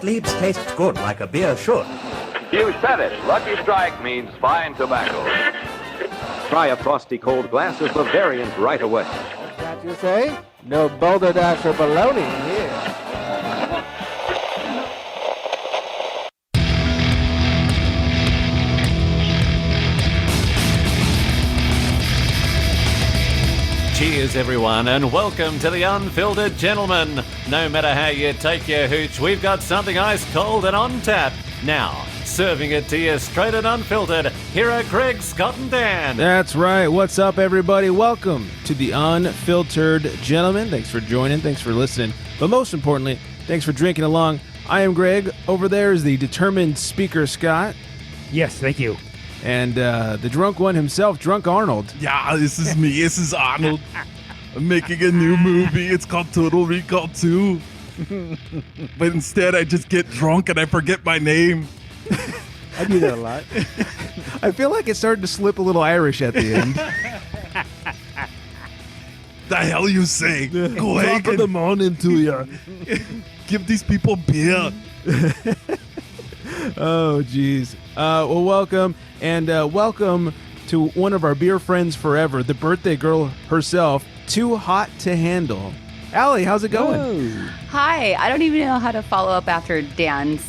leaves taste good like a beer should. You said it. Lucky Strike means fine tobacco. Try a frosty cold glass of Bavarian right away. What's that you say? No Boulder Dash or baloney here. Cheers, everyone, and welcome to the Unfiltered Gentleman. No matter how you take your hooch, we've got something ice cold and on tap. Now, serving it to you straight and unfiltered, here are Greg, Scott, and Dan. That's right. What's up, everybody? Welcome to the Unfiltered Gentleman. Thanks for joining. Thanks for listening. But most importantly, thanks for drinking along. I am Greg. Over there is the determined speaker, Scott. Yes, thank you. And the drunk one himself, Drunk Arnold. Yeah, this is me. This is Arnold. I'm making a new movie. It's called Total Recall 2. But instead, I just get drunk and I forget my name. I do that a lot. I feel like it started to slip a little Irish at the end. The hell you say? Go ahead. Top of the morning to you. Give these people beer. Oh, geez. Well, welcome. And welcome to one of our beer friends forever, the birthday girl herself, Too Hot to Handle. Allie, how's it going? Hi. I don't even know how to follow up after Dan's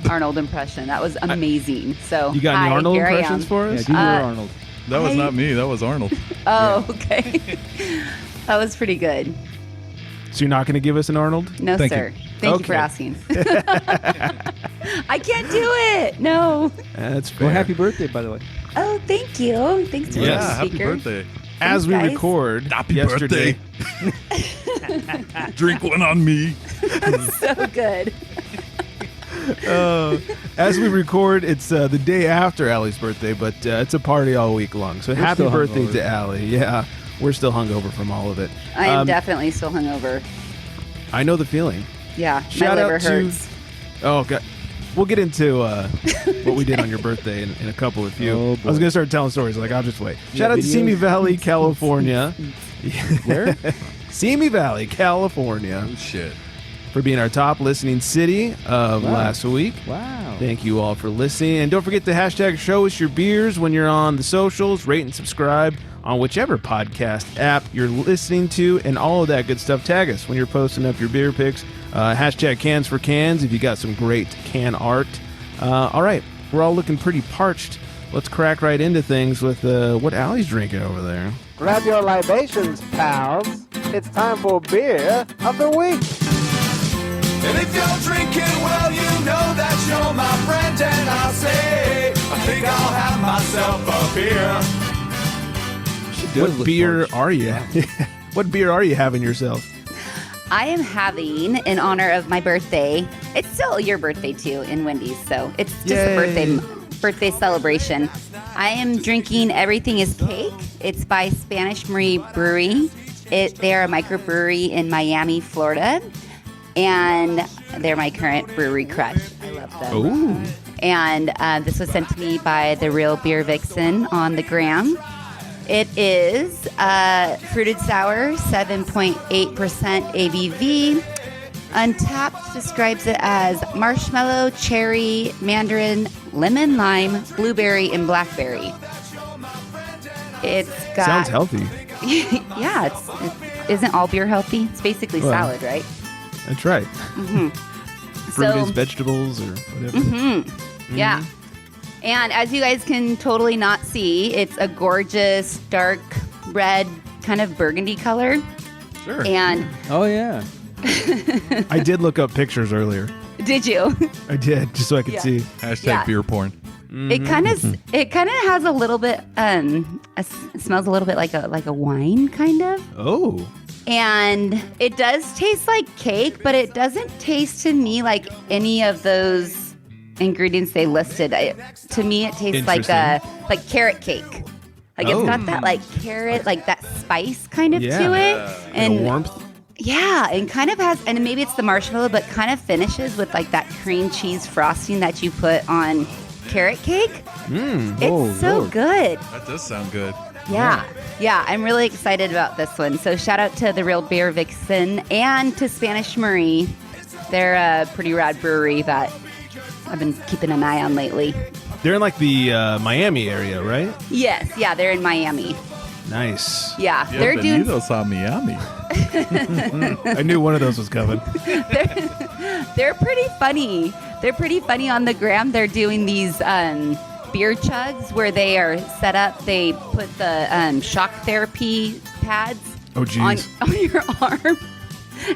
Arnold impression. That was amazing. So You got any hi, Arnold here I impressions am. for us? Yeah, do your Arnold. That was not me. That was Arnold. Oh, okay. That was pretty good. So you're not going to give us an Arnold? No, Thank sir. you. Thank you Okay. for asking. I can't do it. No. That's fair. Well, happy birthday, by the way. Oh, thank you. Thanks to Yeah, the happy speaker. birthday. As we guys. record Happy yesterday, birthday. Drink one on me. So good. as we record, it's the day after Allie's birthday, but it's a party all week long. So happy still birthday hungover. to Allie. Yeah, we're still hungover from all of it. I am definitely still hungover. I know the feeling. Yeah, Shout my out liver to- hurts. Oh, God. We'll get into what we did on your birthday in a couple with you. Oh, I was boy. going to start telling stories. Like, I'll just wait. Yeah, Shout out to videos. Simi Valley, California. Where? Simi Valley, California, Oh, shit. for being our top listening city of Wow. last week. Wow. Thank you all for listening. And don't forget to hashtag show us your beers when you're on the socials. Rate and subscribe on whichever podcast app you're listening to and all of that good stuff. Tag us when you're posting up your beer picks. Hashtag cans for cans if you got some great can art. All right. We're all looking pretty parched. Let's crack right into things with what Allie's drinking over there. Grab your libations, pals. It's time for beer of the week. And if you're drinking, well, you know that you're my friend. And I'll say, I think I'll have myself a beer. What beer are you? What beer are you having yourself? I am having, in honor of my birthday, it's still your birthday too in Wendy's, so it's just Yay. a birthday celebration. I am drinking Everything is Cake. It's by Spanish Marie Brewery. They're a microbrewery in Miami, Florida, and they're my current brewery crush. I love them. Ooh. And this was sent to me by the Real Beer Vixen on the gram. It is fruited sour, 7.8% ABV. Untapped describes it as marshmallow, cherry, mandarin, lemon, lime, blueberry, and blackberry. It's got Sounds healthy. yeah, isn't all beer healthy? It's basically Well, salad, right? That's right. Fruit So- is vegetables or whatever. Yeah. And as you guys can totally not see, it's a gorgeous dark red kind of burgundy color. Sure. And Oh, yeah. I did look up pictures earlier. did you? I did, just so I could Yeah. see. Hashtag Yeah. beer porn. It kind of has a little bit it smells a little bit like a wine kind of. Oh. And it does taste like cake, but it doesn't taste to me like any of those ingredients they listed. To me, it tastes like like carrot cake. Like it's got that like carrot, like that spice kind of to it, and a warmth. Yeah, and kind of has, and maybe it's the marshmallow, but kind of finishes with like that cream cheese frosting that you put on carrot cake. It's so good. That does sound good. Yeah, I'm really excited about this one. So shout out to the Real Beer Vixen and to Spanish Marie. They're a pretty rad brewery that I've been keeping an eye on lately. They're in like the Miami area, right? Yes, yeah, they're in Miami. Nice. Yeah, they're doing. Bienvenidos a Miami. I knew one of those was coming. They're pretty funny. They're pretty funny on the gram. They're doing these beer chugs where they are set up. They put the shock therapy pads on your arm,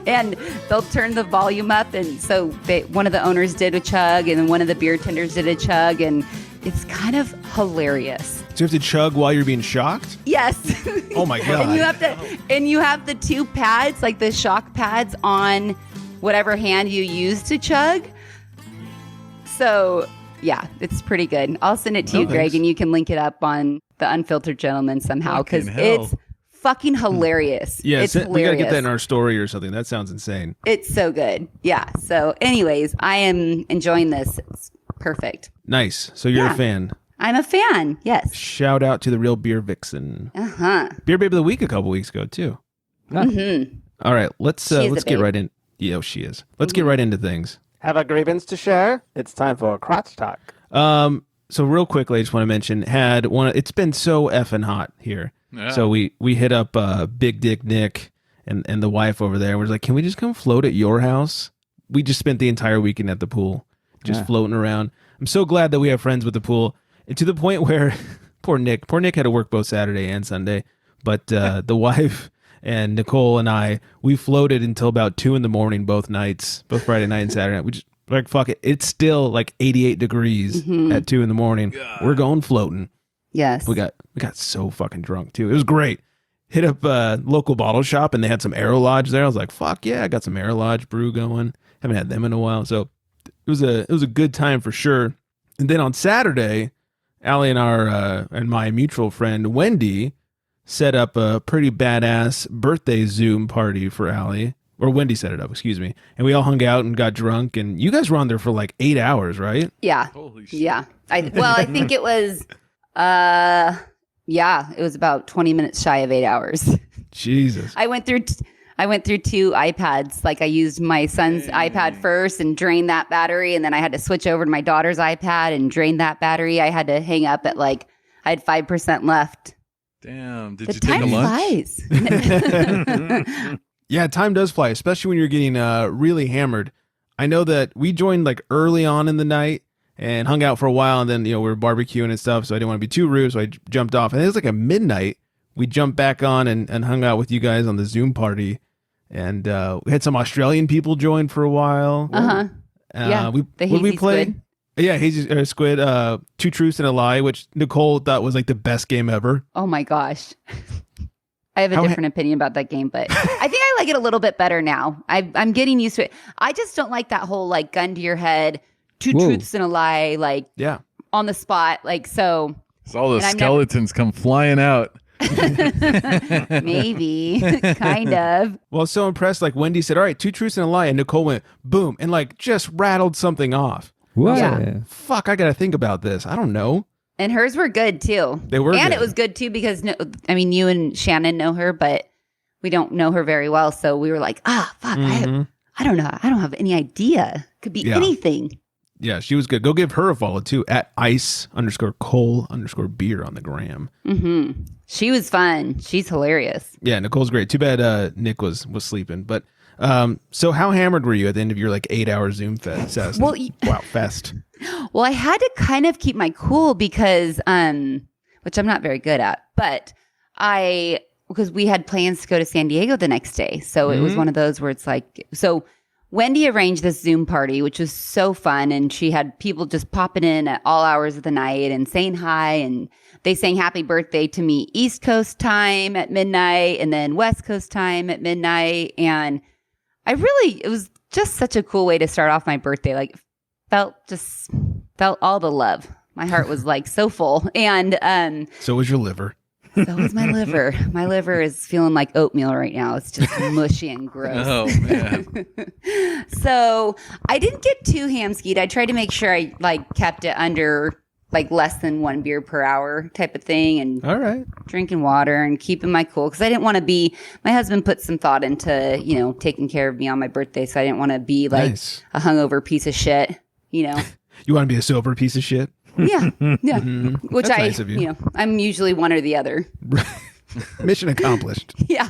and they'll turn the volume up. And so one of the owners did a chug, and then one of the beer tenders did a chug, and it's kind of hilarious. So you have to chug while you're being shocked? Yes. Oh my god. And you have the two pads, like the shock pads, on whatever hand you use to chug. So yeah, it's pretty good. I'll send it to you, Greg, and you can link it up on the Unfiltered Gentleman somehow, because it's fucking hilarious. Yeah, it's hilarious. We gotta get that in our story or something. That sounds insane. It's so good. Yeah. So anyways, I am enjoying this. It's perfect. Nice. So you're a fan. I'm a fan. Yes. Shout out to the Real Beer Vixen. Beer Babe of the Week a couple weeks ago too. Mm-hmm. All right, let's get right in. Yeah, she is. Let's get right into things. Have a grievance to share? It's time for crotch talk. So real quickly, I just want to mention, it's been so effing hot here. Yeah. So we hit up Big Dick Nick and the wife over there. We're like, can we just come float at your house? We just spent the entire weekend at the pool, just floating around. I'm so glad that we have friends with the pool. And to the point where poor Nick had to work both Saturday and Sunday, but the wife and Nicole and we floated until about 2 a.m. both nights, both Friday night and Saturday night. We just like, fuck it. It's still like 88 degrees at 2 a.m. We're going floating. Yes. We got so fucking drunk too. It was great. Hit up a local bottle shop and they had some Aero Lodge there. I was like, fuck yeah, I got some Aero Lodge brew going. Haven't had them in a while. So it was a good time for sure. And then on Saturday, Allie and my mutual friend Wendy set up a pretty badass birthday Zoom party for Allie. Or Wendy set it up, excuse me. And we all hung out and got drunk. And you guys were on there for like 8 hours, right? Yeah. Holy shit. Yeah. I think it was, it was about 20 minutes shy of 8 hours. Jesus. I went through 2 iPads. Like I used my son's iPad first and drained that battery. And then I had to switch over to my daughter's iPad and drain that battery. I had to hang up at I had 5% left. Damn. Did you take a lunch? Flies. Yeah, time does fly, especially when you're getting really hammered. I know that we joined like early on in the night and hung out for a while, and then we were barbecuing and stuff, so I didn't want to be too rude, so I jumped off. And it was like at midnight, we jumped back on and hung out with you guys on the Zoom party, and we had some Australian people join for a while. Yeah, we played? Squid. Yeah, Hazy Squid, Two Truths and a Lie, which Nicole thought was like the best game ever. Oh my gosh. I have a different opinion about that game, but I think I like it a little bit better now. I'm getting used to it. I just don't like that whole like gun to your head, two truths and a lie, on the spot. Like, so all the skeletons come flying out. Maybe, kind of. Well, I was so impressed. Like Wendy said, all right, 2 truths and a lie. And Nicole went boom and like just rattled something off. What? Yeah. Fuck, I got to think about this. I don't know. And hers were good too. They were and good. It was good too because, you and Shannon know her, but we don't know her very well. So we were like, fuck, I don't know. I don't have any idea. Could be anything. Yeah, she was good. Go give her a follow too at ice_Cole_beer on the gram. Mm-hmm. She was fun. She's hilarious. Yeah, Nicole's great. Too bad Nick was sleeping. But so how hammered were you at the end of your like 8-hour Zoom fest? Fest. Well, I had to kind of keep my cool because, which I'm not very good at, but because we had plans to go to San Diego the next day. So it was one of those where it's like, so Wendy arranged this Zoom party, which was so fun. And she had people just popping in at all hours of the night and saying hi. And they sang happy birthday to me East Coast time at midnight and then West Coast time at midnight. And it was just such a cool way to start off my birthday. Like, felt all the love. My heart was like so full. And so was your liver. So was my liver. My liver is feeling like oatmeal right now. It's just mushy and gross. Oh man. So I didn't get too ham-skied. I tried to make sure I kept it under like less than 1 beer per hour type of thing, and All right. drinking water and keeping my cool, because I didn't want to be. My husband put some thought into taking care of me on my birthday, so I didn't want to be like Nice. a hungover piece of shit. You want to be a sober piece of shit? Yeah. Which That's I, nice of you. I'm usually one or the other. Mission accomplished. Yeah.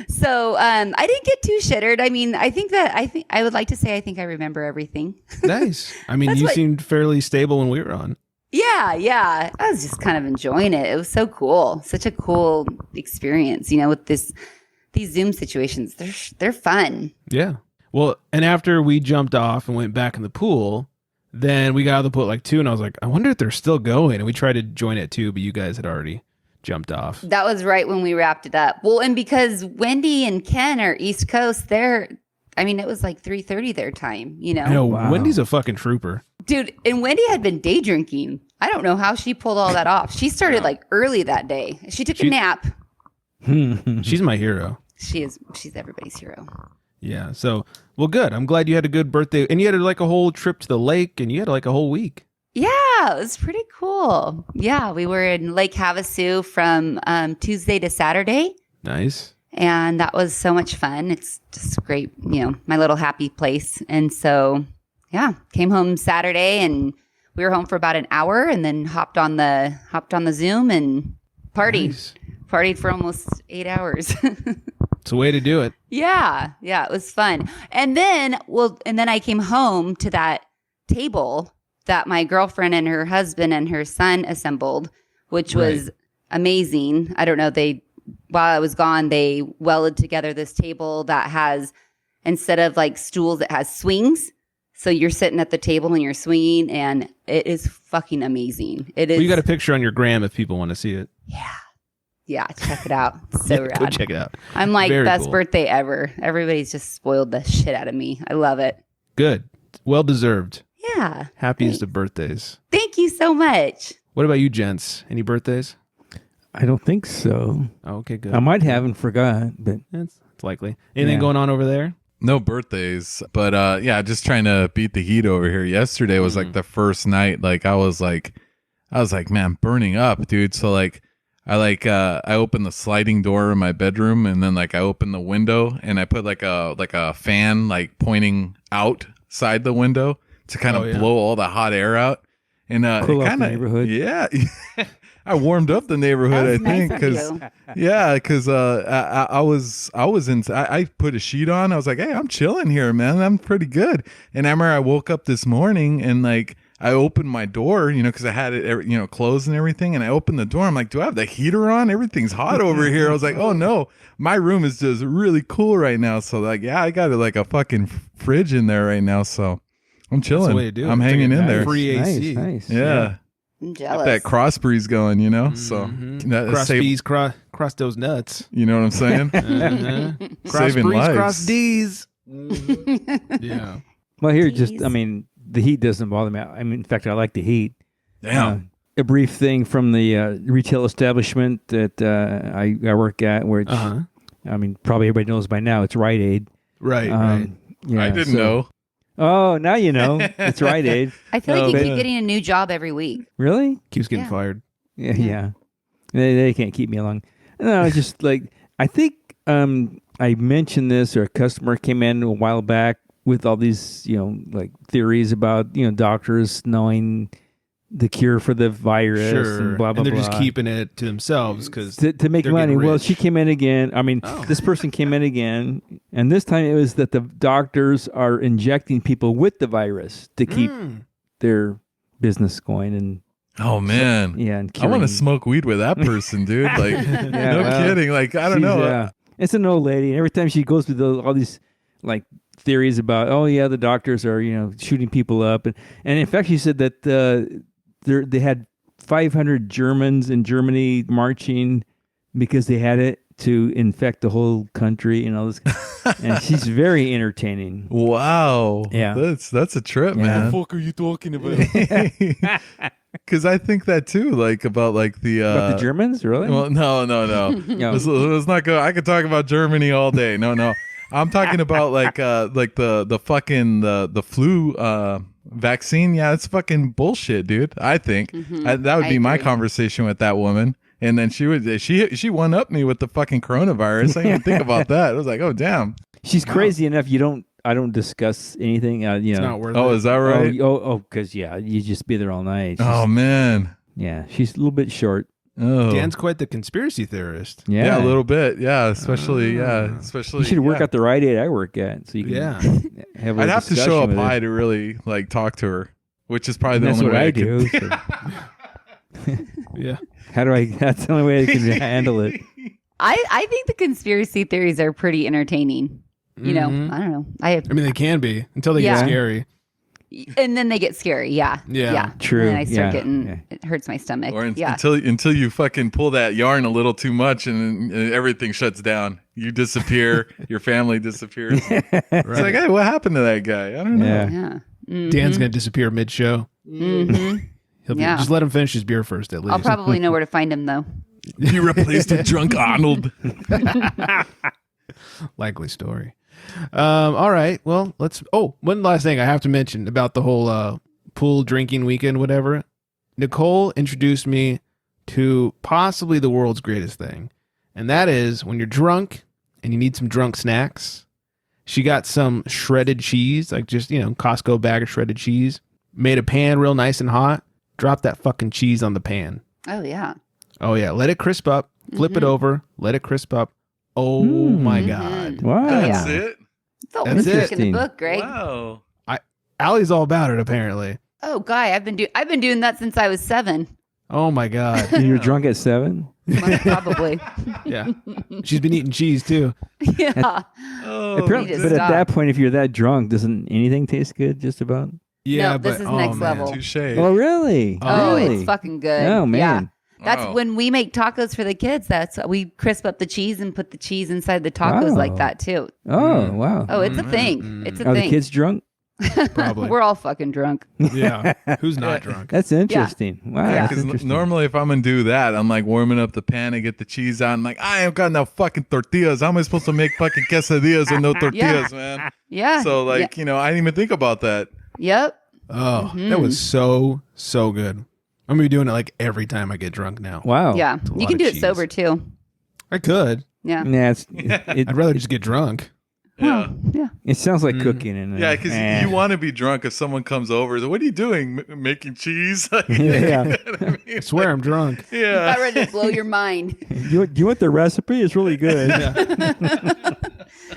So I didn't get too shittered. I mean, I think I would like to say I think I remember everything. Nice. I mean, you seemed fairly stable when we were on. Yeah. I was just kind of enjoying it. It was so cool. Such a cool experience, with these Zoom situations. They're fun. Yeah. Well, and after we jumped off and went back in the pool, then we got out of the pool at like 2, and I was like, I wonder if they're still going. And we tried to join at 2, but you guys had already jumped off. That was right when we wrapped it up. Well, and because Wendy and Ken are East Coast, it was like 3:30 their time, I know. Wow. Wendy's a fucking trooper. Dude, and Wendy had been day drinking. I don't know how she pulled all that off. She started like early that day. She took a nap. She's my hero. She's everybody's hero. Yeah. So, well, good. I'm glad you had a good birthday. And you had like a whole trip to the lake, and you had like a whole week. Yeah, it was pretty cool. Yeah, we were in Lake Havasu from Tuesday to Saturday. Nice. And that was so much fun. It's just great, my little happy place. And so, yeah, came home Saturday, and we were home for about an hour, and then hopped on the Zoom and partied. Nice. Partied for almost 8 hours. It's a way to do it. Yeah, it was fun. And then I came home to that table that my girlfriend and her husband and her son assembled, which was amazing. I don't know, while I was gone, they welded together this table that has, instead of like stools, it has swings. So you're sitting at the table and you're swinging, and it is fucking amazing. It is. Well, you got a picture on your gram if people want to see it. Yeah, check it out. It's so rad. Go check it out. I'm like, Very best cool. birthday ever. Everybody's just spoiled the shit out of me. I love it. Good. Well deserved. Yeah. Happiest of birthdays. Thank you so much. What about you, gents? Any birthdays? I don't think so. Oh, okay, good. I might have and forgot, but it's likely. Anything going on over there? No birthdays, but just trying to beat the heat over here. Yesterday was like the first night. Like I was like, man, burning up, dude. So like, I opened the sliding door in my bedroom, and then like I opened the window, and I put like a fan like pointing outside the window to kind of blow all the hot air out, and cool it kind off the neighborhood. Yeah. I warmed up the neighborhood, I think, because I put a sheet on. I was like, hey, I'm chilling here, man. I'm pretty good. And I remember I woke up this morning, and like I opened my door, because I had it, closed and everything. And I opened the door. I'm like, do I have the heater on? Everything's hot over here. I was like, oh no, my room is just really cool right now. So like, yeah, I got like a fucking fridge in there right now. So I'm chilling. That's the way to do it. I'm hanging in there. Free AC. Nice. Yeah. I'm jealous. That cross breeze going, So Cross B's, cross those nuts. You know what I'm saying? Cross Saving B's, lives. cross D's. Yeah. Well, here, the heat doesn't bother me. I mean, in fact, I like the heat. Damn. A brief thing from the retail establishment that I work at, which, I mean, probably everybody knows by now, it's Rite Aid. Right, Yeah, I didn't know. Oh, now you know. It's Rite Aid. I feel like you keep getting a new job every week. Really? Keeps getting fired. Yeah. They can't keep me along. No, it's just like, I think I mentioned this, or a customer came in a while back with all these, like theories about, doctors knowing the cure for the virus and blah, blah, and they're blah. just keeping it to themselves because to make money. Well, she came in again. I mean, this person came in again, and this time it was that the doctors are injecting people with the virus to keep their business going. And oh man, and I want to smoke weed with that person, dude. Like, kidding. Like, I don't know. Yeah. It's an old lady, and every time she goes with all these like theories about, the doctors are shooting people up, and in fact she said that they had 500 Germans in Germany marching because they had it to infect the whole country and all this. And she's very entertaining. Wow. Yeah. That's a trip, man. What the fuck are you talking about? Because I think that too, like about like about the Germans, really? Well, no. Let's not go. I could talk about Germany all day. No. I'm talking about like the fucking the flu vaccine, yeah, it's fucking bullshit, dude. I think that would be my conversation with that woman. And then she one up me with the fucking coronavirus. I didn't even think about that. I was like, oh damn. She's crazy enough. I don't discuss anything. It's not worth it. Oh, is that right? Because you just be there all night. Oh man. Yeah, she's a little bit short. Oh. Dan's quite the conspiracy theorist. Yeah, a little bit. Yeah, especially. You should work at the Rite Aid I work at, so you can have. I'd have to show up high to really like talk to her, which is probably the only way I do. Yeah. That's the only way I can handle it. I think the conspiracy theories are pretty entertaining. You know, I don't know. I mean, they can be until they get scary. And then they get scary. Yeah. True. And I start getting, it hurts my stomach. Or until you fucking pull that yarn a little too much and everything shuts down. You disappear. Your family disappears. It's like, hey, what happened to that guy? I don't know. Yeah. Dan's going to disappear mid-show. Just let him finish his beer first, at least. I'll probably know where to find him, though. You replaced a drunk Arnold. Likely story. All right. Well, one last thing I have to mention about the whole pool drinking weekend, whatever. Nicole introduced me to possibly the world's greatest thing. And that is when you're drunk and you need some drunk snacks. She got some shredded cheese, like just, Costco bag of shredded cheese. Made a pan real nice and hot. Drop that fucking cheese on the pan. Oh, yeah. Oh, yeah. Let it crisp up. Flip it over. Let it crisp up. Oh, my God. Wow. That's it? It's the oldest trick in the book, Greg. Wow. Allie's all about it, apparently. Oh, Guy, I've been doing that since I was 7. Oh, my God. And you're drunk at 7? Probably. Yeah. She's been eating cheese, too. Yeah. But at that point, if you're that drunk, doesn't anything taste good just about? Yeah, no, this is next level. Touché. Oh, really? Oh, really? it's fucking good. Oh, man. Yeah. That's when we make tacos for the kids. We crisp up the cheese and put the cheese inside the tacos like that too. Oh, wow. Oh, it's a thing. It's a Are thing. the kids drunk? Probably. We're all fucking drunk. Yeah. Who's not drunk? That's interesting. Wow. Yeah, that's because interesting. normally if I'm gonna do that, I'm like warming up the pan and get the cheese out. I'm like, I ain't got no fucking tortillas. How am I supposed to make fucking quesadillas with no tortillas, man? Yeah. So I didn't even think about that. Yep. Oh, that was so good. I'm gonna be doing it like every time I get drunk now. Wow. Yeah. You can do it cheese. sober too. I could. Yeah. Yeah, I'd rather just get drunk. Yeah. Yeah. it sounds like cooking. And Yeah, because you want to be drunk if someone comes over. So what are you doing? Making cheese? Yeah. I swear I'm drunk. Yeah. About ready to blow your mind. Do you want the recipe? It's really good.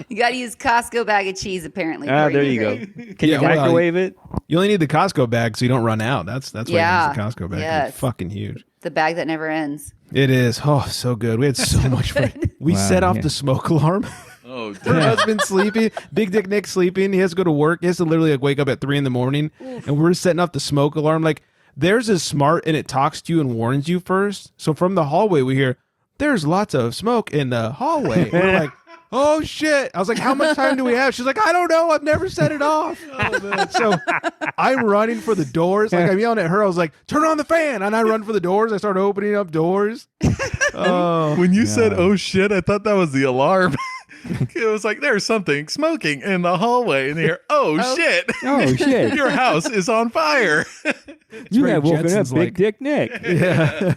You got to use Costco bag of cheese apparently. There you go. Can you microwave it? You only need the Costco bag so you don't run out. That's why you use the Costco bag. Yes. It's fucking huge. The bag that never ends. It is. Oh, so good. We had so much fun. We set off the smoke alarm. Oh, Her husband's sleeping. Big Dick Nick's sleeping. He has to go to work. He has to literally wake up at 3 a.m. And we're setting off the smoke alarm. Like, theirs is smart and it talks to you and warns you first. So from the hallway, we hear, there's lots of smoke in the hallway. And we're like, oh, shit. I was like, how much time do we have? She's like, I don't know. I've never set it off. So I'm running for the doors. Like, I'm yelling at her. I was like, turn on the fan. And I run for the doors. I start opening up doors. When you said, oh, shit, I thought that was the alarm. It was like, there's something smoking in the hallway. And you hear, oh, shit. Oh, shit. Your house is on fire. You have woken Jensen's up Big like- Dick Nick. Yeah.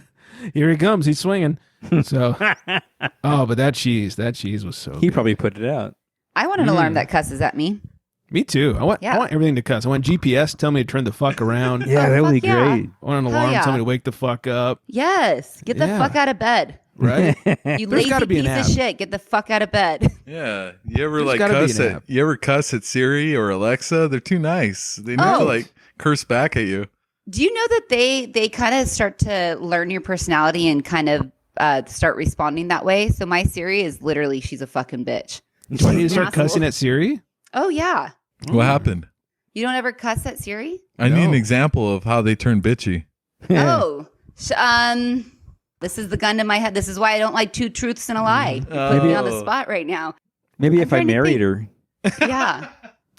Here he comes. He's swinging. So, but that cheese was so He good. probably put it out. I want an alarm that cusses at me. Me too. I want Yeah. everything to cuss. I want GPS to tell me to turn the fuck around. Yeah, that would be fuck yeah. great. I want an Hell alarm yeah. tell me to wake the fuck up. Yes. Get the Yeah. fuck out of bed. Right? You lazy gotta be an piece of app. shit. Get the fuck out of bed. Yeah. You ever There's like gotta be cuss an at app. you ever cuss at Siri or Alexa? They're too nice. They need to like curse back at you. Do you know that they kind of start to learn your personality and kind of start responding that way? So my Siri is literally, she's a fucking bitch. Do I need to start Asshole. cussing at Siri? Oh, yeah. What happened? You don't ever cuss at Siri? I need an No. example of how they turn bitchy. Oh, this is the gun to my head. This is why I don't like 2 truths and a lie. You put me on the spot right now. Maybe if I trying to married think. her. Yeah.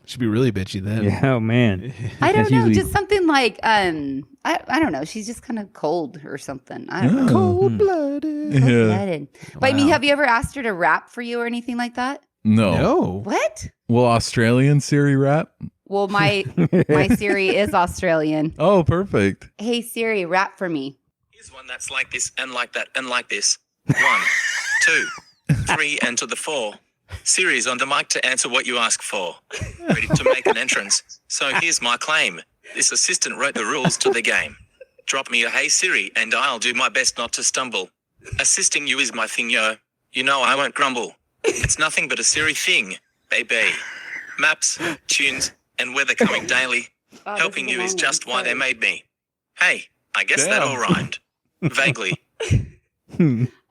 Should be really bitchy then. Yeah, oh, man. I don't That's know. usually- Just something like, I don't know. She's just kind of cold or something. I don't know. Cold-blooded. Yeah. Cold-blooded. But I mean, Wow. have you ever asked her to rap for you or anything like that? No. No. What? Will Australian Siri rap? Well, my Siri is Australian. Oh, perfect. Hey Siri, rap for me. Here's one that's like this and like that and like this. 1, 2, 3, and to the 4. Siri's on the mic to answer what you ask for. Ready to make an entrance. So here's my claim. This assistant wrote the rules to the game. Drop me a hey Siri and I'll do my best not to stumble. Assisting you is my thing, yo. You know I won't grumble. It's nothing but a Siri thing, baby. Maps, tunes, and weather coming daily. Helping you is just why they made me. Hey, I guess that all rhymed. Vaguely.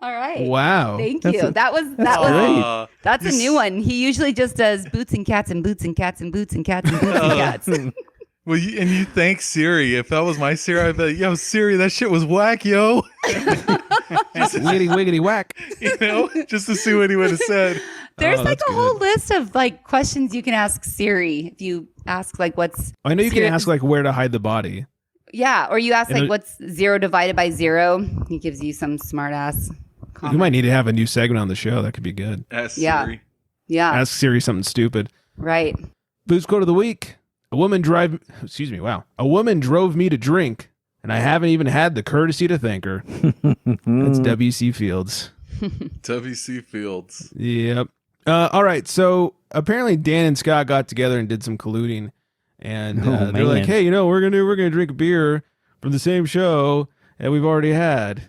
All right. Wow. Thank you. That's a new one. He usually just does boots and cats and boots and cats and boots and cats and boots and cats. Well, you thank Siri. If that was my Siri, I'd be like, yo, Siri, that shit was whack, yo. Wiggity, wiggity, whack. You know, just to see what he would have said. There's like a whole list of like questions you can ask Siri. If you ask like what's... I know you can ask like where to hide the body. Yeah, or you ask like what's 0 divided by 0. He gives you some smart ass comment. You might need to have a new segment on the show. That could be good. Ask Siri. Yeah. Ask Siri something stupid. Right. Booze quote of the week. A woman drove me to drink, and I haven't even had the courtesy to thank her. That's W.C. Fields. W.C. Fields. Yep. All right. So apparently Dan and Scott got together and did some colluding, and they're like, "Hey, we're gonna drink a beer from the same show that we've already had."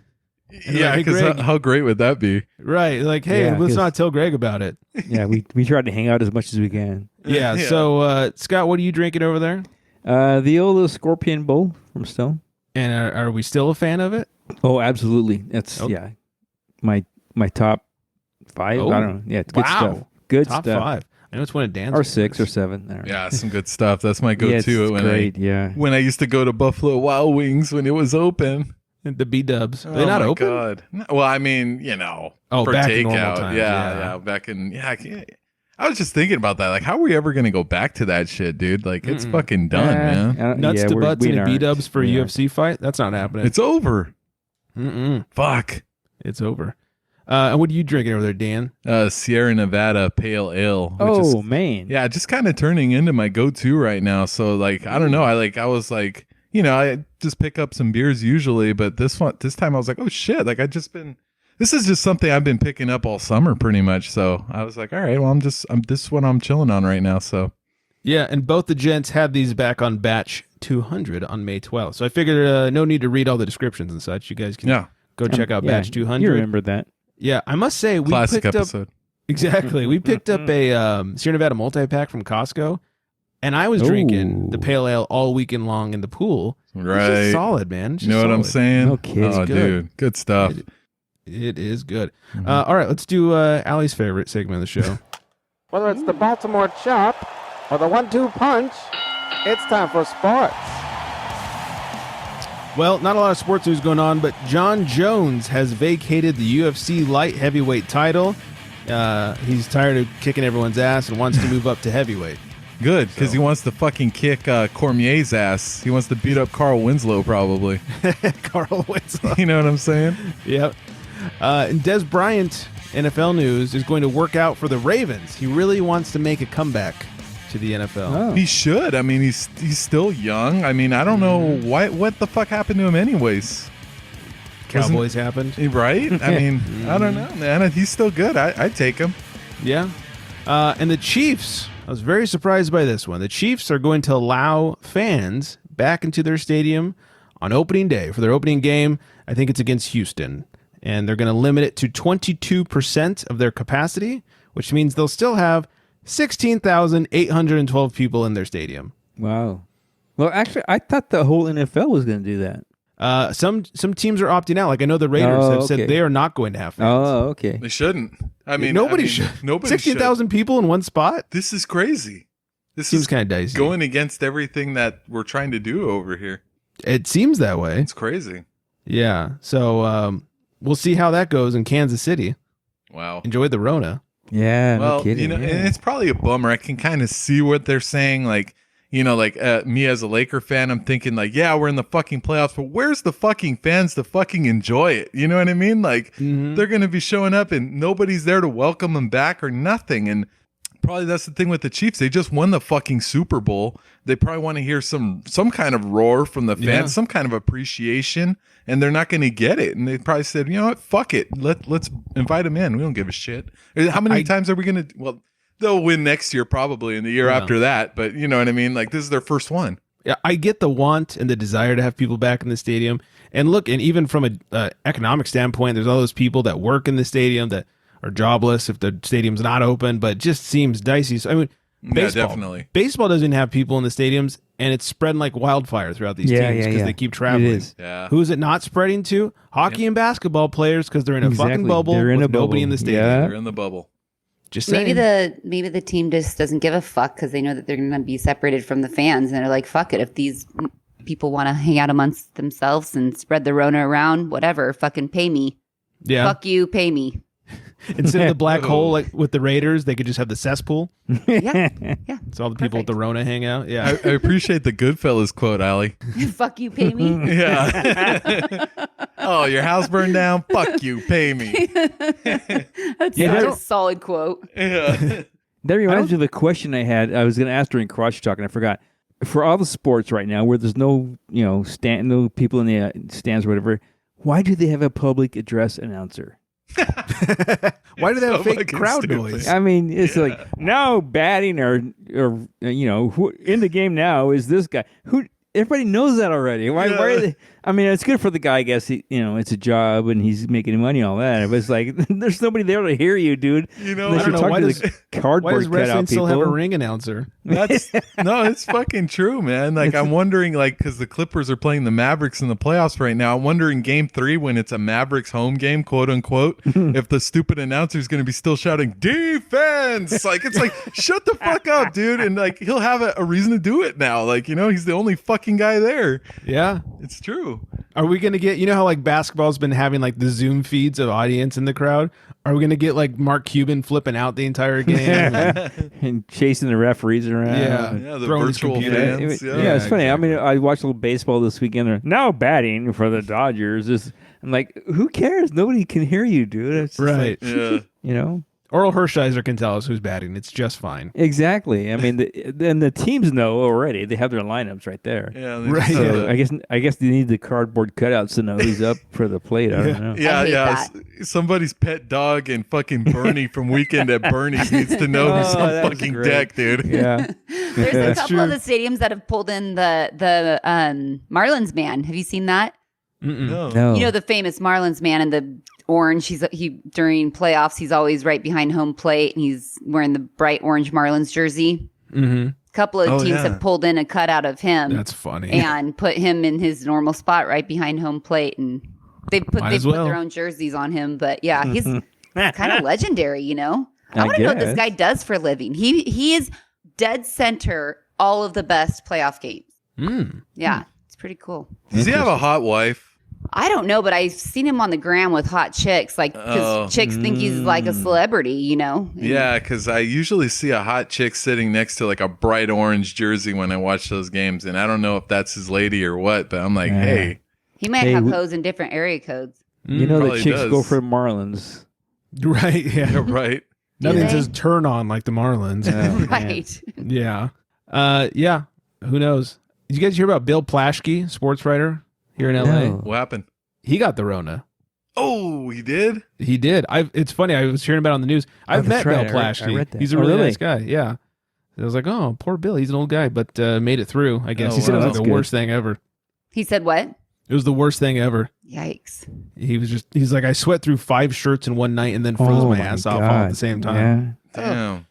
And yeah, because how great would that be? Right. Like, hey, let's not tell Greg about it. Yeah, we tried to hang out as much as we can. Yeah. So, Scott, what are you drinking over there? The old Scorpion Bowl from Stone. And are we still a fan of it? Oh, absolutely. That's my top 5. Oh. I don't know. Yeah, it's good stuff. Good top stuff. 5. I know it's one of Dan's. Or 6 or 7. I don't know. Yeah, some good stuff. That's my go-to. It's when I used to go to Buffalo Wild Wings when it was open. The B-dubs. They're Oh not my open? God. Well, I mean, for back in normal takeout. times, Yeah, back in, I was just thinking about that. Like, how are we ever going to go back to that shit, dude? Like, it's fucking done, man. Nuts to butts and B-dubs for a UFC fight? That's not happening. It's over. Fuck. It's over. And what are you drinking over there, Dan? Sierra Nevada Pale Ale. Which man. Yeah, just kind of turning into my go-to right now. So, like, I don't know. I was like, I just pick up some beers usually, but this time I was like, oh shit, like this is just something I've been picking up all summer pretty much. So I was like, all right, well, this is what I'm chilling on right now. So yeah, and both the gents had these back on batch 200 on May 12th. So I figured no need to read all the descriptions and such. You guys can go check out batch 200. You remember that? Yeah, I must say we classic picked episode. Up exactly. We picked up a Sierra Nevada multi-pack from Costco. And I was drinking the pale ale all weekend long in the pool. Right. It's just solid, man. You know what I'm saying? No kidding. Oh, dude. Good stuff. It is good. All right, let's do Allie's favorite segment of the show. Whether it's the Baltimore Chop or the 1-2 punch, it's time for sports. Well, not a lot of sports news going on, but Jon Jones has vacated the UFC Light Heavyweight title. He's tired of kicking everyone's ass and wants to move up to heavyweight. Good, because he wants to fucking kick Cormier's ass. He wants to beat up Carl Winslow, probably. Carl Winslow. You know what I'm saying? Yep. And Dez Bryant, NFL news, is going to work out for the Ravens. He really wants to make a comeback to the NFL. Oh. He should. I mean, he's still young. I mean, I don't know what the fuck happened to him anyways. Cowboys happened. Right? I mean, I don't know, man. He's still good. I'd take him. Yeah. And the Chiefs, I was very surprised by this one. The Chiefs are going to allow fans back into their stadium on opening day for their opening game. I think it's against Houston. And they're going to limit it to 22% of their capacity, which means they'll still have 16,812 people in their stadium. Wow. Well, actually, I thought the whole NFL was going to do that. Some teams are opting out. Like I know the Raiders have said they are not going to have fans. Oh, okay. They shouldn't. I mean, nobody should. 16,000 people in one spot? This is crazy. This seems is kind of dicey. Going against everything that we're trying to do over here. It seems that way. It's crazy. Yeah. So we'll see how that goes in Kansas City. Wow. Enjoy the Rona. Yeah. Well, no kidding. and it's probably a bummer. I can kind of see what they're saying. Like, me as a Laker fan, I'm thinking like, yeah, we're in the fucking playoffs, but where's the fucking fans to fucking enjoy it? You know what I mean? Like, they're going to be showing up and nobody's there to welcome them back or nothing. And probably that's the thing with the Chiefs. They just won the fucking Super Bowl. They probably want to hear some kind of roar from the fans, some kind of appreciation, and they're not going to get it. And they probably said, you know what, fuck it, let's invite them in. We don't give a shit. How many times are we going to? Well, they'll win next year probably, and the year after that. But you know what I mean? Like this is their first one. Yeah, I get the want and the desire to have people back in the stadium. And look, and even from an economic standpoint, there's all those people that work in the stadium that are jobless if the stadium's not open, but it just seems dicey. So, I mean, baseball, yeah, definitely. Baseball doesn't have people in the stadiums, and it's spreading like wildfire throughout these teams because they keep traveling. It is. Yeah. Who is it not spreading to? Hockey and basketball players because they're in a fucking bubble with nobody in the stadium. Yeah. They're in the bubble. Just saying. Maybe the team just doesn't give a fuck because they know that they're going to be separated from the fans, and they're like, fuck it. If these people want to hang out amongst themselves and spread the Rona around, whatever, fucking pay me. Yeah. Fuck you, pay me. Instead of the black hole like with the Raiders, they could just have the cesspool. Yeah. So all the people with the Rona hang out. Yeah. I appreciate the Goodfellas quote, Allie. Fuck you, pay me. Yeah. Oh, your house burned down? Fuck you, pay me. That's such a solid quote. Yeah. That reminds me of a question I had. I was going to ask during Crotch Talk, and I forgot. For all the sports right now, where there's no, no people in the stands or whatever, why do they have a public address announcer? Why do they have fake crowd stupid. noise? I mean, it's like now batting or who in the game now is this guy who. Everybody knows that already. Why are they? I mean, it's good for the guy. I guess it's a job and he's making money and all that. But it's like there's nobody there to hear you, dude. I don't know why does wrestling still have a ring announcer? That's no, it's fucking true, man. Like I'm wondering, like, because the Clippers are playing the Mavericks in the playoffs right now. I'm wondering Game 3 when it's a Mavericks home game, quote unquote, if the stupid announcer is going to be still shouting defense. Like it's like shut the fuck up, dude. And like he'll have a reason to do it now. Like he's the only fucking guy there. Yeah, it's true. Are we gonna get how like basketball's been having like the Zoom feeds of audience in the crowd? Are we gonna get like Mark Cuban flipping out the entire game and chasing the referees around? Yeah, the virtual fans. Yeah, it's funny. I mean, I watched a little baseball this weekend. They're now batting for the Dodgers. I'm like, who cares? Nobody can hear you, dude. It's right. Like, yeah. Oral Hershiser can tell us who's batting. It's just fine. Exactly. I mean, then the teams know already. They have their lineups right there. Yeah, right. So I guess they need the cardboard cutouts to know who's up for the plate. I don't know. Yeah. Somebody's pet dog and fucking Bernie from Weekend at Bernie's needs to know who's on fucking deck, dude. Yeah. There's a couple of the stadiums that have pulled in the Marlins man. Have you seen that? No. The famous Marlins man in the orange. He during playoffs, he's always right behind home plate, and he's wearing the bright orange Marlins jersey. Mm-hmm. A couple of teams have pulled in a cutout of him. That's funny. And put him in his normal spot right behind home plate, and they put their own jerseys on him. But yeah, he's kind of legendary. I want to know what this guy does for a living. He is dead center all of the best playoff games. Yeah, it's pretty cool. Does he have a hot wife? I don't know, but I've seen him on the gram with hot chicks, like because chicks think he's like a celebrity, Yeah, because I usually see a hot chick sitting next to like a bright orange jersey when I watch those games, and I don't know if that's his lady or what, but I'm like, hey. He might have hoes in different area codes. The chicks go for Marlins. Right, yeah. Right. Nothing says turn on like the Marlins. Right. Yeah. Yeah. Who knows? Did you guys hear about Bill Plaschke, sports writer? Here in LA. What happened? He got the Rona. Oh, he did? He did. It's funny. I was hearing about it on the news. I've met Bill Plaschke. I read that. He's a really nice guy. Yeah. I was like, oh, poor Bill. He's an old guy, but made it through, I guess. He said it was like the worst thing ever. He said what? It was the worst thing ever. Yikes. He's like, I sweat through 5 shirts in one night and then froze my ass off all at the same time. Yeah. Damn.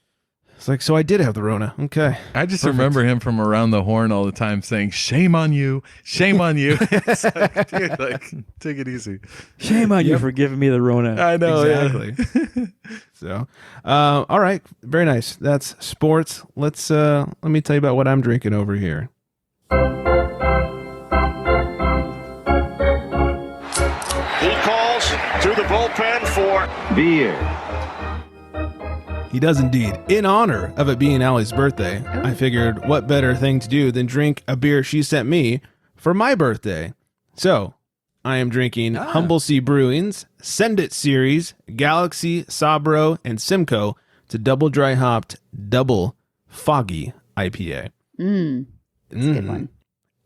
It's like, so I did have the Rona. Okay. I just remember him from around the horn all the time saying, shame on you. Shame on you. It's like, dude, take it easy. Shame on you for giving me the Rona. I know. Exactly. So, all right. Very nice. That's sports. Let me tell you about what I'm drinking over here. He calls to the bullpen for beer. He does indeed. In honor of it being Allie's birthday, I figured what better thing to do than drink a beer she sent me for my birthday. So, I am drinking Humble Sea Brewing's Send It series, Galaxy, Sabro, and Simcoe It's a double dry hopped, double foggy IPA. That's a good one.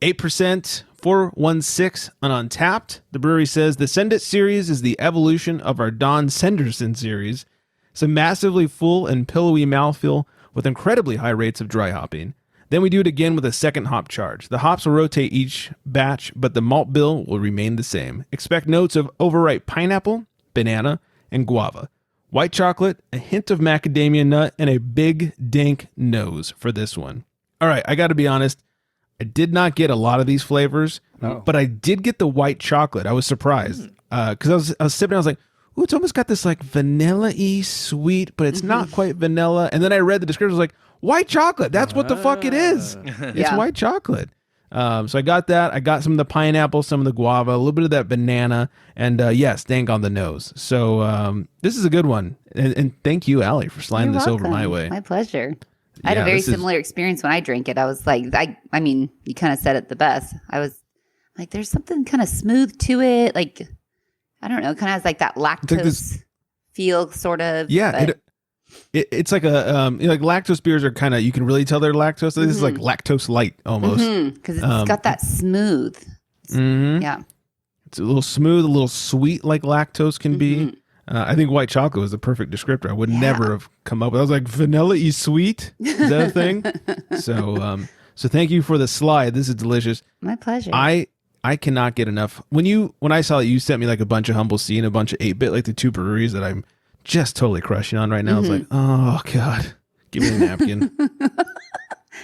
8%, 416 on Untapped. The brewery says the Send It series is the evolution of our Don Sanderson series. It's a massively full and pillowy mouthfeel with incredibly high rates of dry hopping. Then we do it again with a second hop charge. The hops will rotate each batch, but the malt bill will remain the same. Expect notes of overripe pineapple, banana, and guava. White chocolate, a hint of macadamia nut, and a big dank nose for this one. All right, I got to be honest. I did not get a lot of these flavors, but I did get the white chocolate. I was surprised because I was sipping. I was like, "Ooh, it's almost got this like vanilla-y sweet, but it's not quite vanilla." And then I read the description. I was like, "White chocolate. That's what the fuck it is. It's white chocolate." So I got that. I got some of the pineapple, some of the guava, a little bit of that banana, and yes, dank on the nose. So this is a good one. And thank you, Allie, for sliding this over my way. My pleasure. I had a very similar experience when I drank it. I was like, I mean, you kind of said it the best. I was like, there's something kind of smooth to it. Like, I don't know, kind of has like that lactose feel, sort of. Yeah, it's like a like lactose beers are kind of, you can really tell they're lactose. This is like lactose light almost. Because it's got that smooth. Yeah. It's a little smooth, a little sweet like lactose can be. I think white chocolate was the perfect descriptor. I would never have come up with. I was like, vanilla-y sweet? Is that a thing? So thank you for the slide. This is delicious. My pleasure. I cannot get enough. When I saw that you sent me like a bunch of Humble C and a bunch of 8-Bit, like the two breweries that I'm just totally crushing on right now. I was like, oh God, give me a napkin.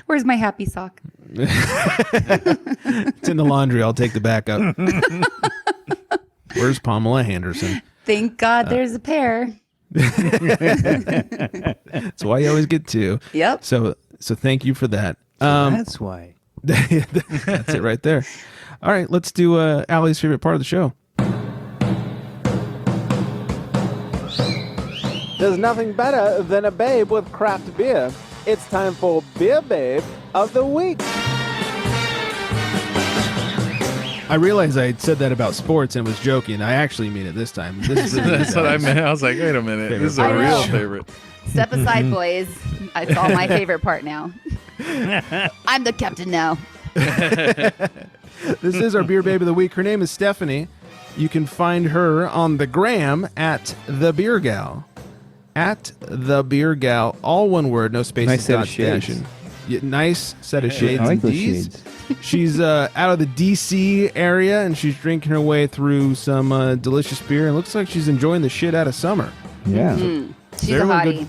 Where's my happy sock? It's in the laundry. I'll take the backup. Where's Pamela Henderson? Thank God there's a pair. That's why you always get two. Yep. So thank you for that. That's why. That's it right there. All right, let's do Allie's favorite part of the show. There's nothing better than a babe with craft beer. It's time for Beer Babe of the Week. I realized I had said that about sports and was joking. I actually mean it this time. That's what I meant. I was like, wait a minute. This is a real favorite. Step aside, boys. It's all my favorite part now. I'm the captain now. This is our Beer Babe of the Week. Her name is Stephanie. You can find her on the gram at The Beer Gal. At The Beer Gal. All one word, no spaces. Nice set of shades. Nice set of shades. I like those indeed. shades. She's out of the D.C. area, and she's drinking her way through some delicious beer. And looks like she's enjoying the shit out of summer. Yeah. She's a hottie.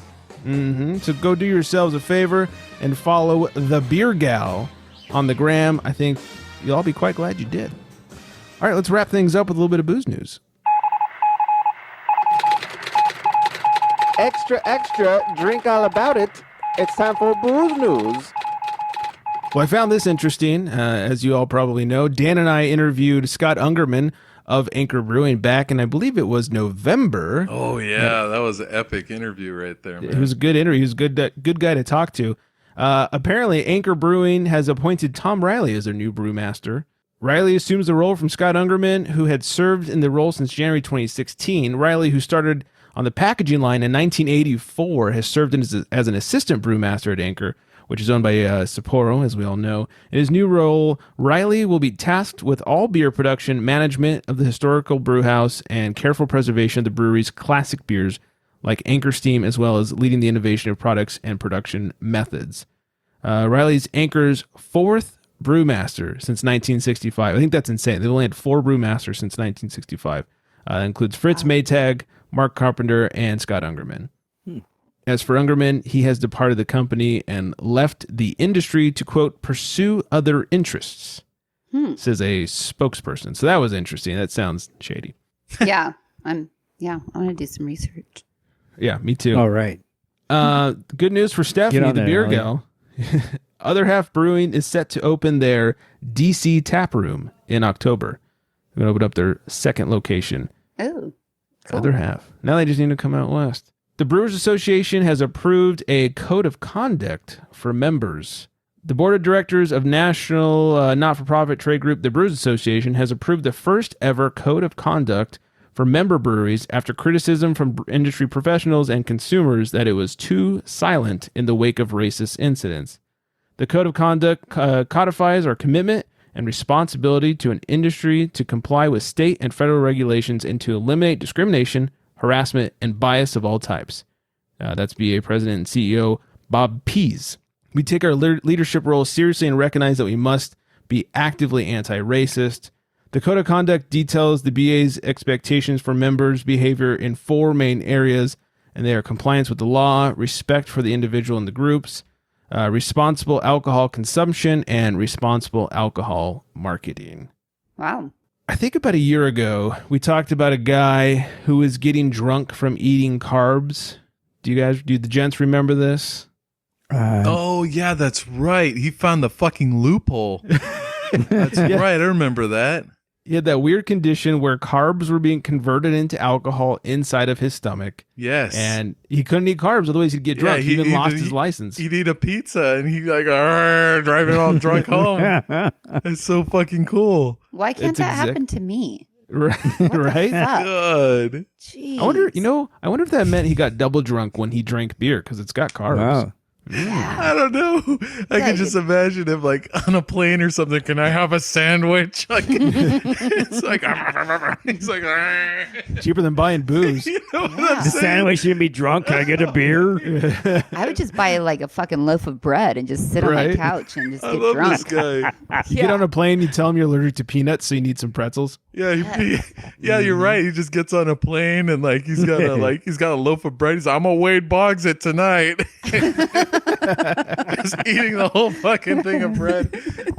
So go do yourselves a favor and follow The Beer Gal on the gram. I think you'll all be quite glad you did. All right, let's wrap things up with a little bit of booze news. Extra, extra, drink all about it. It's time for booze news. Well, I found this interesting. As you all probably know, Dan and I interviewed Scott Ungerman of Anchor Brewing back in, I believe it was November. Oh, yeah. That was an epic interview right there, man. It was a good interview. He was a good guy to talk to. Apparently, Anchor Brewing has appointed Tom Riley as their new brewmaster. Riley assumes the role from Scott Ungerman, who had served in the role since January 2016. Riley, who started on the packaging line in 1984, has served as an assistant brewmaster at Anchor, which is owned by Sapporo, as we all know. In his new role, Riley will be tasked with all beer production, management of the historical brewhouse, and careful preservation of the brewery's classic beers, like Anchor Steam, as well as leading the innovation of products and production methods. Riley's Anchor's fourth brewmaster since 1965. I think that's insane. They've only had 4 brewmasters since 1965. Includes Fritz Maytag, Mark Carpenter, and Scott Ungerman. As for Ungerman, he has departed the company and left the industry to, quote, pursue other interests, says a spokesperson. So that was interesting. That sounds shady. I want to do some research. Yeah, me too. All right. Good news for Stephanie, the beer gal. Other Half Brewing is set to open their DC tap room in October. They're going to open up their second location. Oh, cool. Other Half. Now they just need to come out west. The Brewers Association has approved a code of conduct for members. The board of directors of national not-for-profit trade group, the Brewers Association, has approved the first ever code of conduct for member breweries after criticism from industry professionals and consumers that it was too silent in the wake of racist incidents. The Code of Conduct codifies our commitment and responsibility to an industry to comply with state and federal regulations and to eliminate discrimination, harassment, and bias of all types. That's BA President and CEO Bob Pease. We take our leadership role seriously and recognize that we must be actively anti-racist. The Code of Conduct details the BA's expectations for members' behavior in 4 main areas, and they are compliance with the law, respect for the individual and the groups, responsible alcohol consumption, and responsible alcohol marketing. Wow. I think about a year ago, we talked about a guy who was getting drunk from eating carbs. Do the gents remember this? Oh, yeah, that's right. He found the fucking loophole. That's right. I remember that. He had that weird condition where carbs were being converted into alcohol inside of his stomach. Yes. And he couldn't eat carbs, otherwise he'd get drunk. He even lost his license. He'd eat a pizza and he'd driving all drunk home. It's so fucking cool. Why can't that happen to me? Right? Good. Jeez. I wonder if that meant he got double drunk when he drank beer because it's got carbs. Wow. I don't know. I can just imagine him like on a plane or something. Can I have a sandwich? Like, it's like he's like cheaper than buying booze. You know what I'm The saying? sandwich should be drunk. Can I get a beer? I would just buy like a fucking loaf of bread and just sit on my Right? couch and just I get love drunk. this guy. You get on a plane, you tell him you're allergic to peanuts, so you need some pretzels. Yeah, you're right. He just gets on a plane and like he's got a loaf of bread. He's like, I'm gonna Wade Boggs it tonight. Just eating the whole fucking thing of bread.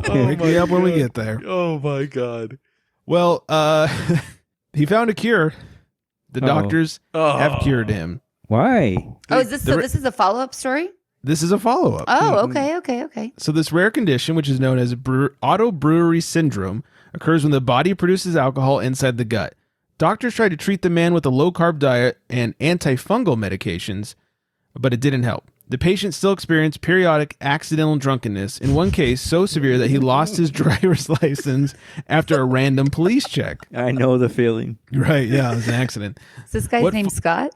Wake me up when we get there. Oh my god. Well, he found a cure. The doctors have cured him. Why? Oh, is this this is a follow-up story? This is a follow-up. Oh, okay. So this rare condition, which is known as autobrewery syndrome, occurs when the body produces alcohol inside the gut. Doctors tried to treat the man with a low-carb diet and antifungal medications, but it didn't help. The patient still experienced periodic accidental drunkenness, in one case so severe that he lost his driver's license after a random police check. I know the feeling. Right, yeah, it was an accident. Is this guy's name Scott?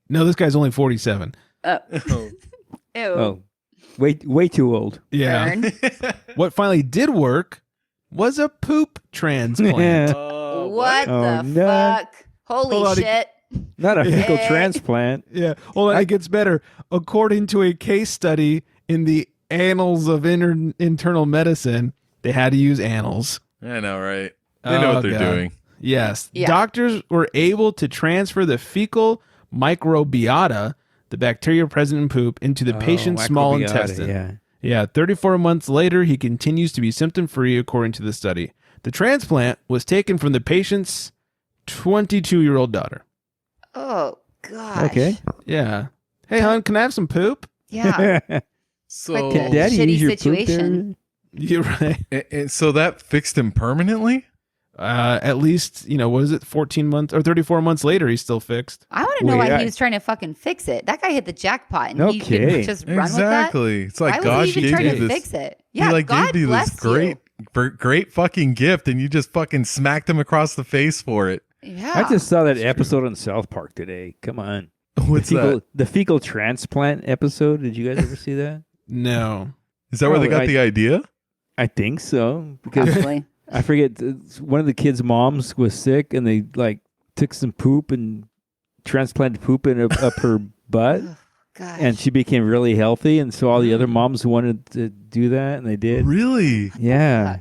No, this guy's only 47. Ew. Oh, way too old. Yeah. What finally did work was a poop transplant. What the no. fuck? Hold Holy on, shit. Not a fecal transplant. Yeah. Hold on, it gets better. According to a case study in the Annals of Internal Medicine, they had to use annals. I know, right? They know what they're doing. Yes. Yeah. Doctors were able to transfer the fecal microbiota, the bacteria present in poop, into the patient's small microbiota, intestine. Yeah. 34 months later, he continues to be symptom-free, according to the study. The transplant was taken from the patient's 22-year-old daughter. Oh, gosh. Okay. Yeah. Hey, hon, can I have some poop? Yeah. So Like Can Daddy shitty use your situation. poop You're right. and so that fixed him permanently? At least, what is it, 14 months or 34 months later, he's still fixed. I want to know Wait, why he was trying to fucking fix it. That guy hit the jackpot and he Okay. couldn't just run with that. Exactly. It's like Why God was he even gave trying you to this. fix it? Yeah, He like God gave you bless this great fucking gift, and you just fucking smacked him across the face for it. you. Yeah. I just saw that episode on South Park today. Come on. What's that? The fecal transplant episode. Did you guys ever see that? No. Is that where they got the idea? I think so. Because Probably. I forget, one of the kids' moms was sick, and they like took some poop and transplanted poop up her butt, Gosh. and she became really healthy. And so all the other moms wanted to do that, and they did. Really? Yeah.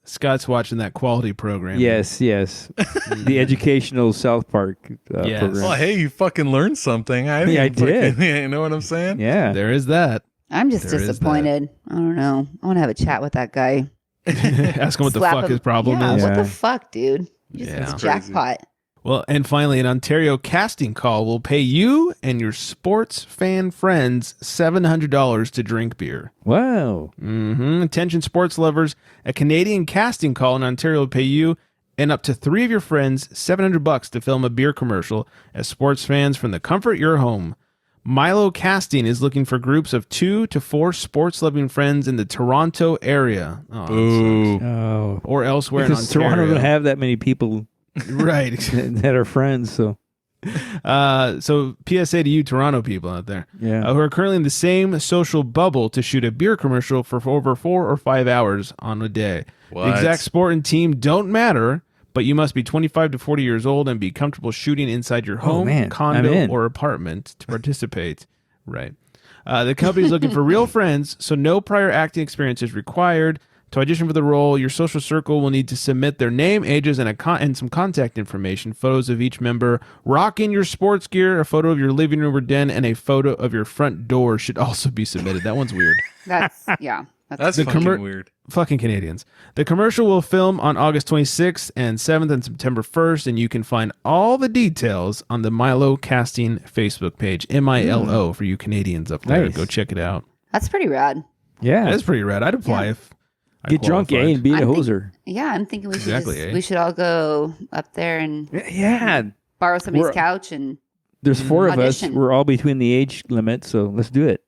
Scott's watching that quality program. Yes. The educational South Park Yes. program. Well, hey, you fucking learned something. I did. You know what I'm saying? Yeah. There is that. I'm just There is disappointed. I don't know. I want to have a chat with that guy. Ask him what the Slap fuck him. his problem Yeah, is. what the Yeah. fuck, dude? You just Yeah. hit the Crazy. jackpot. Well, and finally, an Ontario casting call will pay you and your sports fan friends $700 to drink beer. Wow. Attention sports lovers, a Canadian casting call in Ontario will pay you and up to 3 of your friends $700 to film a beer commercial as sports fans from the comfort of your home. Milo Casting is looking for groups of 2 to 4 sports-loving friends in the Toronto area. Oh, Boo. Oh. Or elsewhere because in Ontario. Toronto don't have that many people right. that are friends, so. So PSA to you Toronto people out there who are currently in the same social bubble to shoot a beer commercial for over 4 or 5 hours on a day. What? The exact sport and team don't matter, but you must be 25 to 40 years old and be comfortable shooting inside your home, condo, or apartment to participate. Right. The company is looking for real friends, so no prior acting experience is required. To audition for the role, your social circle will need to submit their name, ages, and some contact information, photos of each member, rocking your sports gear, a photo of your living room or den, and a photo of your front door should also be submitted. That one's weird. That's, yeah. That's fucking weird. Fucking Canadians. The commercial will film on August 26th and 7th and September 1st, and you can find all the details on the Milo Casting Facebook page, MILO, for you Canadians up there. Nice. Go check it out. That's pretty rad. Yeah. That's pretty rad. I'd apply if I Get drunk, qualified. and be a hoser. I'm thinking we should Exactly, we should all go up there and borrow somebody's couch and There's 4 of us. audition. We're all between the age limit, so let's do it.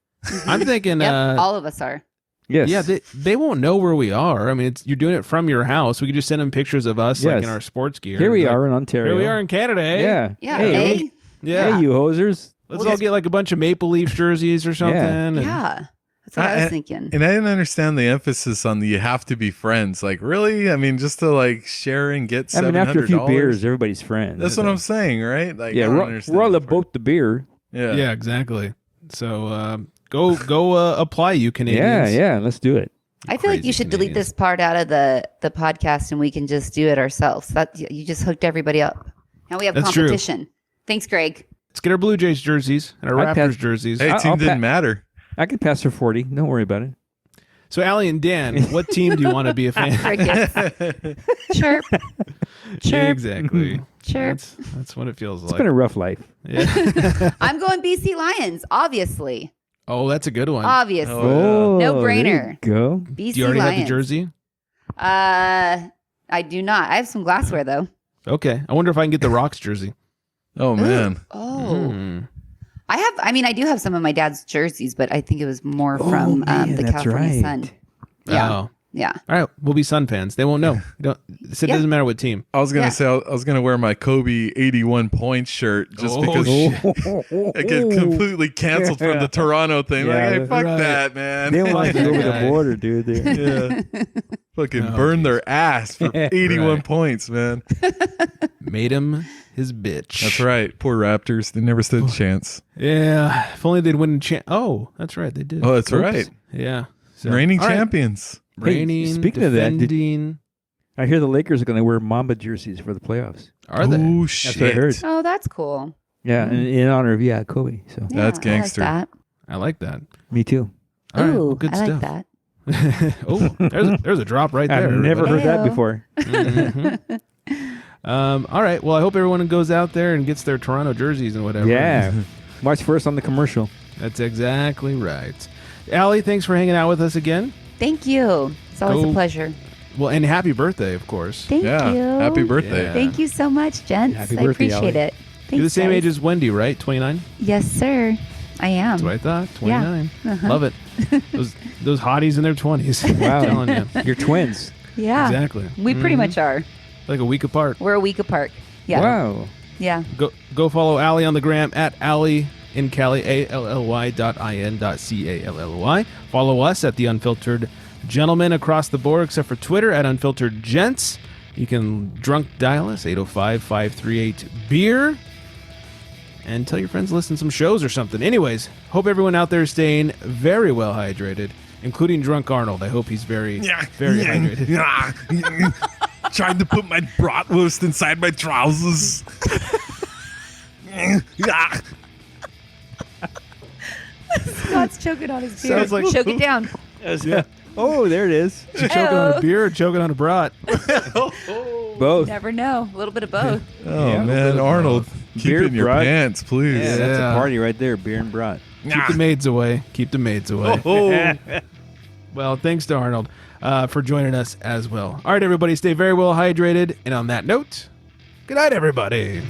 I'm thinking... Yep, all of us are. Yes. Yeah, they won't know where we are. I mean, you're doing it from your house. We could just send them pictures of us like in our sports gear. Here we are in Ontario. Here we are in Canada, eh? Yeah. Yeah. Hey, Yeah. Hey, you hosers. Let's all get like a bunch of Maple Leaf jerseys or something. and- Yeah. That's what I was thinking. And I didn't understand the emphasis on the you have to be friends. Like, really? I mean, just to like share and get $700. I mean, after a few beers, everybody's friends. That's what I'm saying, right? Like, Yeah, I don't we're understand all the about the beer. Yeah, exactly. So go apply, you Canadians. Yeah, let's do it. I feel like you should delete this part out of the podcast and we can just do it ourselves. That you just hooked everybody up. Now we have That's true. competition. Thanks, Greg. Let's get our Blue Jays jerseys and our I'd Raptors pass- jerseys. Hey, team didn't matter. I could pass for 40. Don't worry about it. So, Allie and Dan, what team do you want to be a fan? Crickets. Chirp. Chirp. Exactly. Chirp. That's what it feels It's like. been a rough life. Yeah. I'm going BC Lions, obviously. Oh, that's a good one. Obviously. Oh, No there brainer. you go. BC Do you already Lions. have the jersey? I do not. I have some glassware though. Okay. I wonder if I can get the Rocks jersey. Oh, man. Oh. I do have some of my dad's jerseys, but I think it was more from man, the that's California right. Sun. Yeah. Oh. Yeah. All right. We'll be Sun fans. They won't know. It doesn't matter what team. I was gonna Yeah. say I was gonna wear my Kobe 81 point shirt just Oh, because shit. I get completely canceled from the Toronto thing. Yeah, like, hey, fuck right. that, man. They want to go over the guy. border, dude. Yeah. Fucking burn their ass for 81 Right. points, man. Made him his bitch. That's right. Poor Raptors. They never stood a chance. Yeah. If only they'd win. Oh, that's right. They did. Oh, that's Oops. right. Yeah. So, Reigning all right. champions. Reigning. speaking of that, defending. I hear the Lakers are going to wear Mamba jerseys for the playoffs. Are they? Oh, That's shit. what I heard. Oh, that's cool. Yeah, in honor of Kobe. So Yeah, That's gangster. I like I like that. me too. that. All right. Ooh, Well, good I stuff. like that. Oh, there's a drop right there. I've never heard that Heyo. before. Mhm. All right. Well, I hope everyone goes out there and gets their Toronto jerseys and whatever. Yeah. Watch first on the commercial. That's exactly right. Allie, thanks for hanging out with us again. Thank you. It's always Go- a pleasure. Well, and happy birthday, of course. Thank Yeah. you. Happy birthday. Yeah. Thank you so much, gents. Happy I birthday, appreciate Allie. it. Thanks, You're the same guys. age as Wendy, right? 29? Yes, sir. I am. That's what I thought. Yeah. 29. Uh-huh. Love it. Those hotties in their 20s. Wow. I'm telling you. You're twins. Yeah. Exactly. We pretty much are. Like a week apart. We're a week apart. Yeah. Wow. Yeah. Go follow Allie on the gram at Allie in Cali, ALLY.IN.CALLY. Follow us at The Unfiltered Gentlemen across the board, except for Twitter at Unfiltered Gents. You can drunk dial us, 805-538-BEER. And tell your friends to listen to some shows or something. Anyways, hope everyone out there is staying very well hydrated, including Drunk Arnold. I hope he's very hydrated. Trying to put my bratwurst inside my trousers. Scott's choking on his beer. Sounds like- Choke it down. Yeah. Oh, there it is. Is he choking on a beer or choking on a brat? Both. Never know. A little bit of both. Oh, Yeah. man. Arnold, keep Beer it in your brat. pants, please. Yeah, that's a Yeah. party right there. Beer and brat. Keep the maids away. Keep the maids away. Well, thanks to Arnold for joining us as well. All right, everybody, stay very well hydrated. And on that note, good night, everybody.